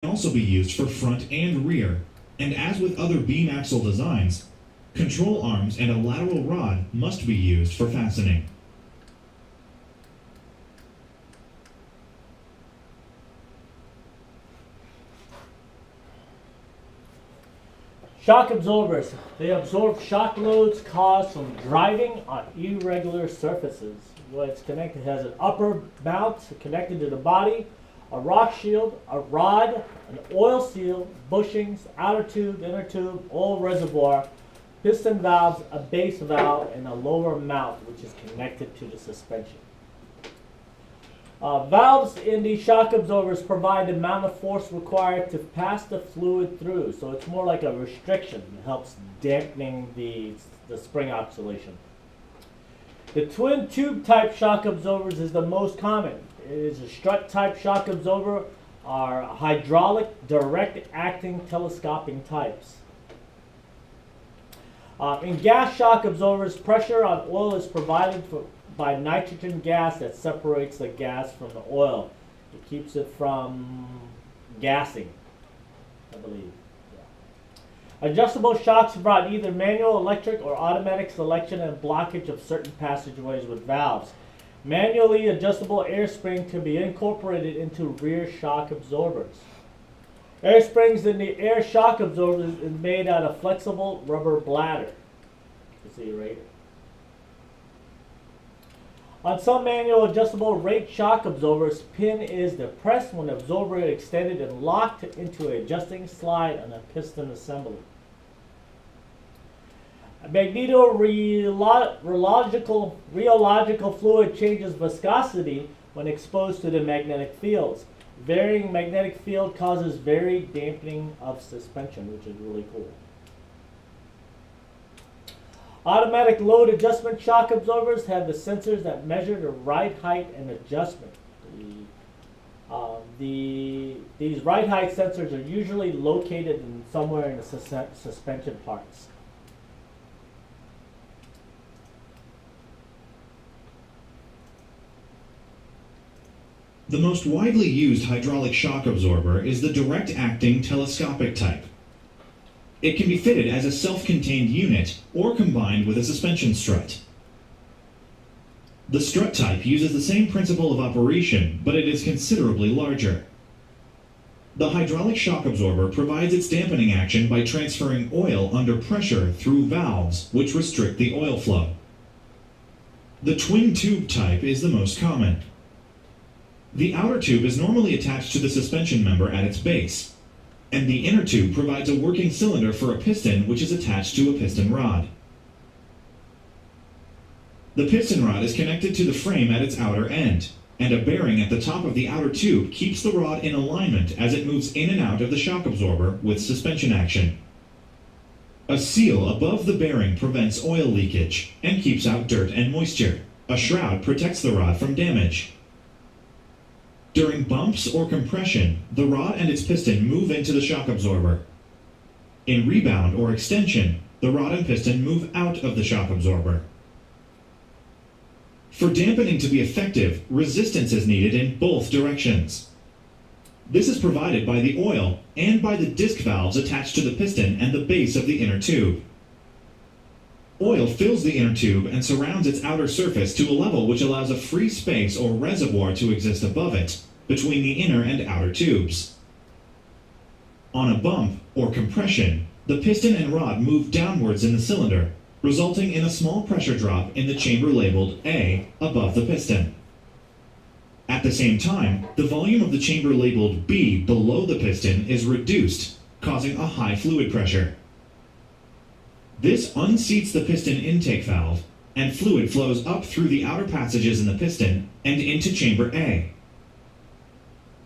can also be used for front and rear, and as with other beam axle designs, control arms and a lateral rod must be used for fastening. Shock absorbers. They absorb shock loads caused from driving on irregular surfaces. When it's connected, it has an upper mount connected to the body, a rock shield, a rod, an oil seal, bushings, outer tube, inner tube, oil reservoir, piston valves, a base valve, and a lower mount which is connected to the suspension. Valves in the shock absorbers provide the amount of force required to pass the fluid through, so it's more like a restriction. It helps dampening the spring oscillation. The twin tube type shock absorbers is the most common. It is a strut type shock absorber, are hydraulic direct acting telescoping types. In gas shock absorbers, pressure on oil is provided by nitrogen gas that separates the gas from the oil. It keeps it from gassing, I believe. Yeah. Adjustable shocks provide either manual, electric, or automatic selection and blockage of certain passageways with valves. Manually adjustable air spring can be incorporated into rear shock absorbers. Air springs in the air shock absorbers is made out of flexible rubber bladder. You see right here. On some manual adjustable rate shock absorbers, pin is depressed when the absorber is extended and locked into an adjusting slide on a piston assembly. A rheological fluid changes viscosity when exposed to the magnetic fields. Varying magnetic field causes varied dampening of suspension, which is really cool. Automatic load adjustment shock absorbers have the sensors that measure the ride height and adjustment. These ride height sensors are usually located somewhere in the suspension parts. The most widely used hydraulic shock absorber is the direct acting telescopic type. It can be fitted as a self-contained unit or combined with a suspension strut. The strut type uses the same principle of operation, but it is considerably larger. The hydraulic shock absorber provides its dampening action by transferring oil under pressure through valves which restrict the oil flow. The twin tube type is the most common. The outer tube is normally attached to the suspension member at its base, and the inner tube provides a working cylinder for a piston which is attached to a piston rod. The piston rod is connected to the frame at its outer end, and a bearing at the top of the outer tube keeps the rod in alignment as it moves in and out of the shock absorber with suspension action. A seal above the bearing prevents oil leakage and keeps out dirt and moisture. A shroud protects the rod from damage. During bumps or compression, the rod and its piston move into the shock absorber. In rebound or extension, the rod and piston move out of the shock absorber. For dampening to be effective, resistance is needed in both directions. This is provided by the oil and by the disc valves attached to the piston and the base of the inner tube. Oil fills the inner tube and surrounds its outer surface to a level which allows a free space or reservoir to exist above it, between the inner and outer tubes. On a bump or compression, the piston and rod move downwards in the cylinder, resulting in a small pressure drop in the chamber labeled A above the piston. At the same time, the volume of the chamber labeled B below the piston is reduced, causing a high fluid pressure. This unseats the piston intake valve, and fluid flows up through the outer passages in the piston and into chamber A.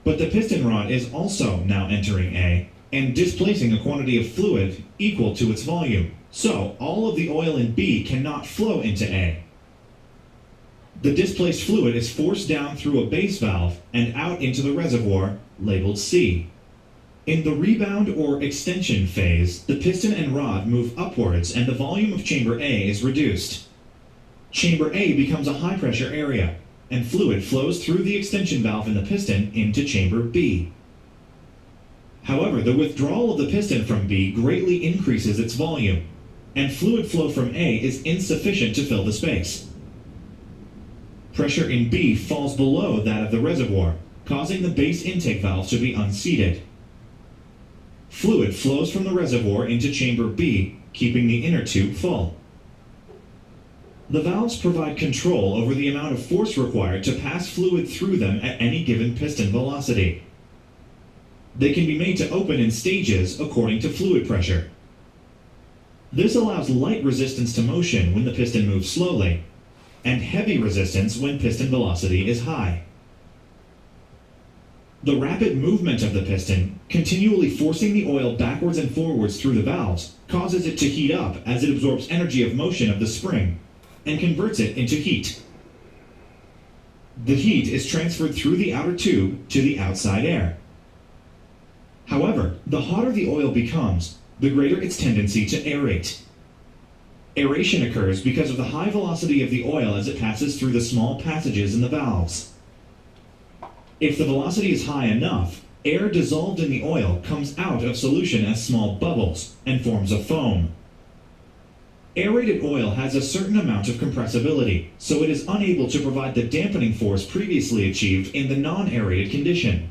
But the piston rod is also now entering A and displacing a quantity of fluid equal to its volume, so all of the oil in B cannot flow into A. The displaced fluid is forced down through a base valve and out into the reservoir, labeled C. In the rebound or extension phase, the piston and rod move upwards and the volume of chamber A is reduced. Chamber A becomes a high-pressure area, and fluid flows through the extension valve in the piston into chamber B. However, the withdrawal of the piston from B greatly increases its volume, and fluid flow from A is insufficient to fill the space. Pressure in B falls below that of the reservoir, causing the base intake valve to be unseated. Fluid flows from the reservoir into chamber B, keeping the inner tube full. The valves provide control over the amount of force required to pass fluid through them at any given piston velocity. They can be made to open in stages according to fluid pressure. This allows light resistance to motion when the piston moves slowly, and heavy resistance when piston velocity is high. The rapid movement of the piston, continually forcing the oil backwards and forwards through the valves, causes it to heat up as it absorbs energy of motion of the spring and converts it into heat. The heat is transferred through the outer tube to the outside air. However, the hotter the oil becomes, the greater its tendency to aerate. Aeration occurs because of the high velocity of the oil as it passes through the small passages in the valves. If the velocity is high enough, air dissolved in the oil comes out of solution as small bubbles and forms a foam. Aerated oil has a certain amount of compressibility, so it is unable to provide the dampening force previously achieved in the non-aerated condition.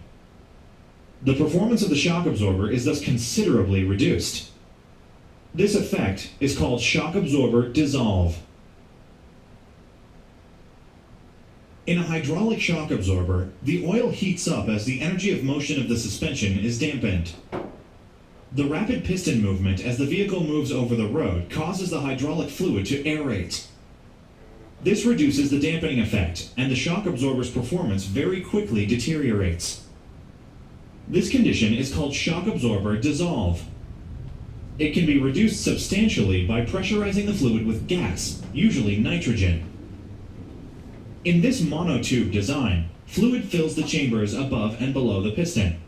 The performance of the shock absorber is thus considerably reduced. This effect is called shock absorber dissolve. In a hydraulic shock absorber, the oil heats up as the energy of motion of the suspension is dampened. The rapid piston movement as the vehicle moves over the road causes the hydraulic fluid to aerate. This reduces the dampening effect, and the shock absorber's performance very quickly deteriorates. This condition is called shock absorber dissolve. It can be reduced substantially by pressurizing the fluid with gas, usually nitrogen. In this monotube design, fluid fills the chambers above and below the piston.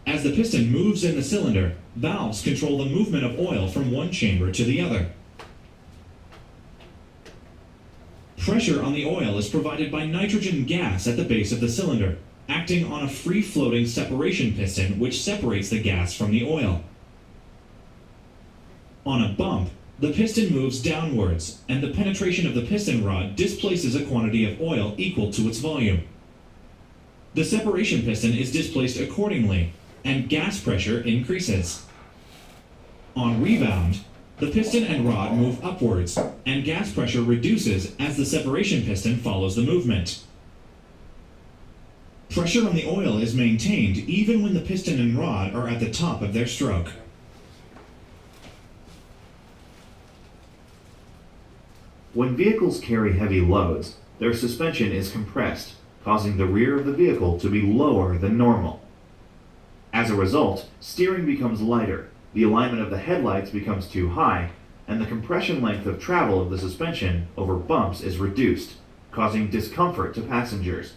As the piston moves in the cylinder, valves control the movement of oil from one chamber to the other. Pressure on the oil is provided by nitrogen gas at the base of the cylinder, acting on a free-floating separation piston which separates the gas from the oil. On a bump, the piston moves downwards, and the penetration of the piston rod displaces a quantity of oil equal to its volume. The separation piston is displaced accordingly, and gas pressure increases. On rebound, the piston and rod move upwards, and gas pressure reduces as the separation piston follows the movement. Pressure on the oil is maintained even when the piston and rod are at the top of their stroke. When vehicles carry heavy loads, their suspension is compressed, causing the rear of the vehicle to be lower than normal. As a result, steering becomes lighter, the alignment of the headlights becomes too high, and the compression length of travel of the suspension over bumps is reduced, causing discomfort to passengers.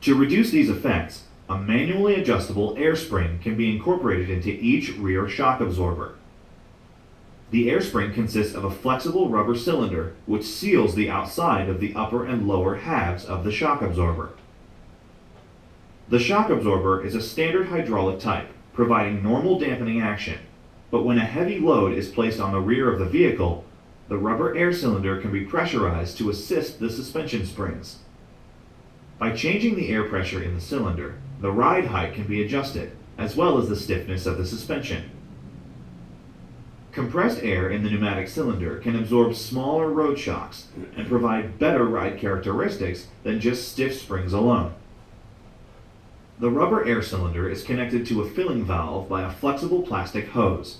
To reduce these effects, a manually adjustable air spring can be incorporated into each rear shock absorber. The air spring consists of a flexible rubber cylinder which seals the outside of the upper and lower halves of the shock absorber. The shock absorber is a standard hydraulic type, providing normal dampening action, but when a heavy load is placed on the rear of the vehicle, the rubber air cylinder can be pressurized to assist the suspension springs. By changing the air pressure in the cylinder, the ride height can be adjusted, as well as the stiffness of the suspension. Compressed air in the pneumatic cylinder can absorb smaller road shocks and provide better ride characteristics than just stiff springs alone. The rubber air cylinder is connected to a filling valve by a flexible plastic hose.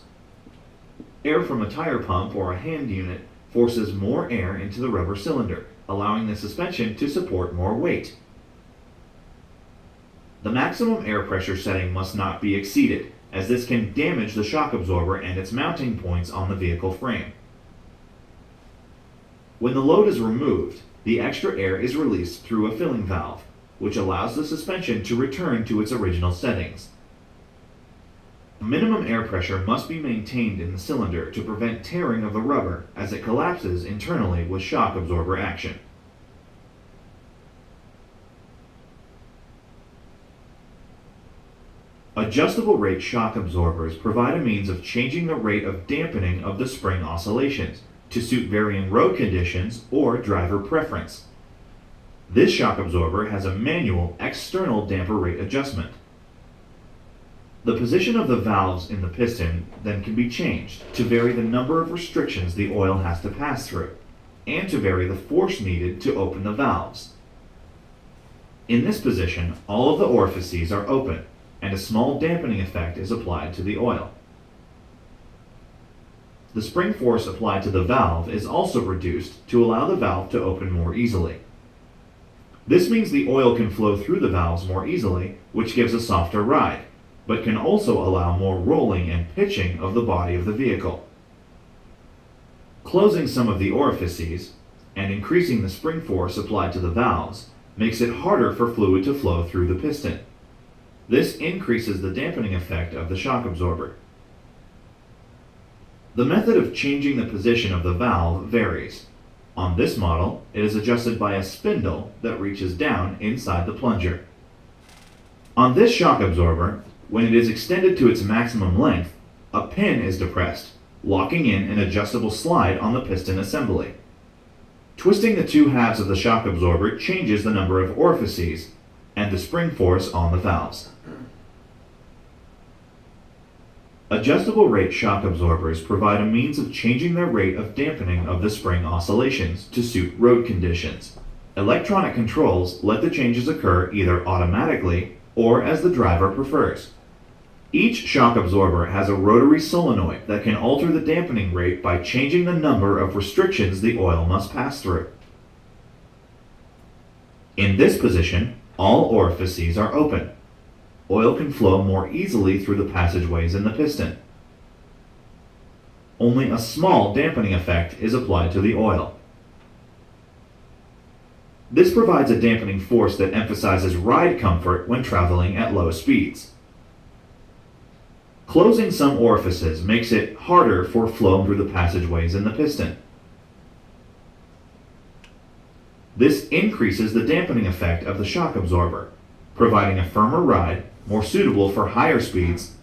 Air from a tire pump or a hand unit forces more air into the rubber cylinder, allowing the suspension to support more weight. The maximum air pressure setting must not be exceeded, as this can damage the shock absorber and its mounting points on the vehicle frame. When the load is removed, the extra air is released through a filling valve, which allows the suspension to return to its original settings. Minimum air pressure must be maintained in the cylinder to prevent tearing of the rubber as it collapses internally with shock absorber action. Adjustable rate shock absorbers provide a means of changing the rate of dampening of the spring oscillations to suit varying road conditions or driver preference. This shock absorber has a manual external damper rate adjustment. The position of the valves in the piston then can be changed to vary the number of restrictions the oil has to pass through, and to vary the force needed to open the valves. In this position, all of the orifices are open, and a small dampening effect is applied to the oil. The spring force applied to the valve is also reduced to allow the valve to open more easily. This means the oil can flow through the valves more easily, which gives a softer ride, but can also allow more rolling and pitching of the body of the vehicle. Closing some of the orifices and increasing the spring force applied to the valves makes it harder for fluid to flow through the piston. This increases the dampening effect of the shock absorber. The method of changing the position of the valve varies. On this model, it is adjusted by a spindle that reaches down inside the plunger. On this shock absorber, when it is extended to its maximum length, a pin is depressed, locking in an adjustable slide on the piston assembly. Twisting the two halves of the shock absorber changes the number of orifices and the spring force on the valves. Adjustable rate shock absorbers provide a means of changing their rate of dampening of the spring oscillations to suit road conditions. Electronic controls let the changes occur either automatically or as the driver prefers. Each shock absorber has a rotary solenoid that can alter the dampening rate by changing the number of restrictions the oil must pass through. In this position, all orifices are open. Oil can flow more easily through the passageways in the piston. Only a small dampening effect is applied to the oil. This provides a dampening force that emphasizes ride comfort when traveling at low speeds. Closing some orifices makes it harder for flow through the passageways in the piston. This increases the dampening effect of the shock absorber, providing a firmer ride, more suitable for higher speeds,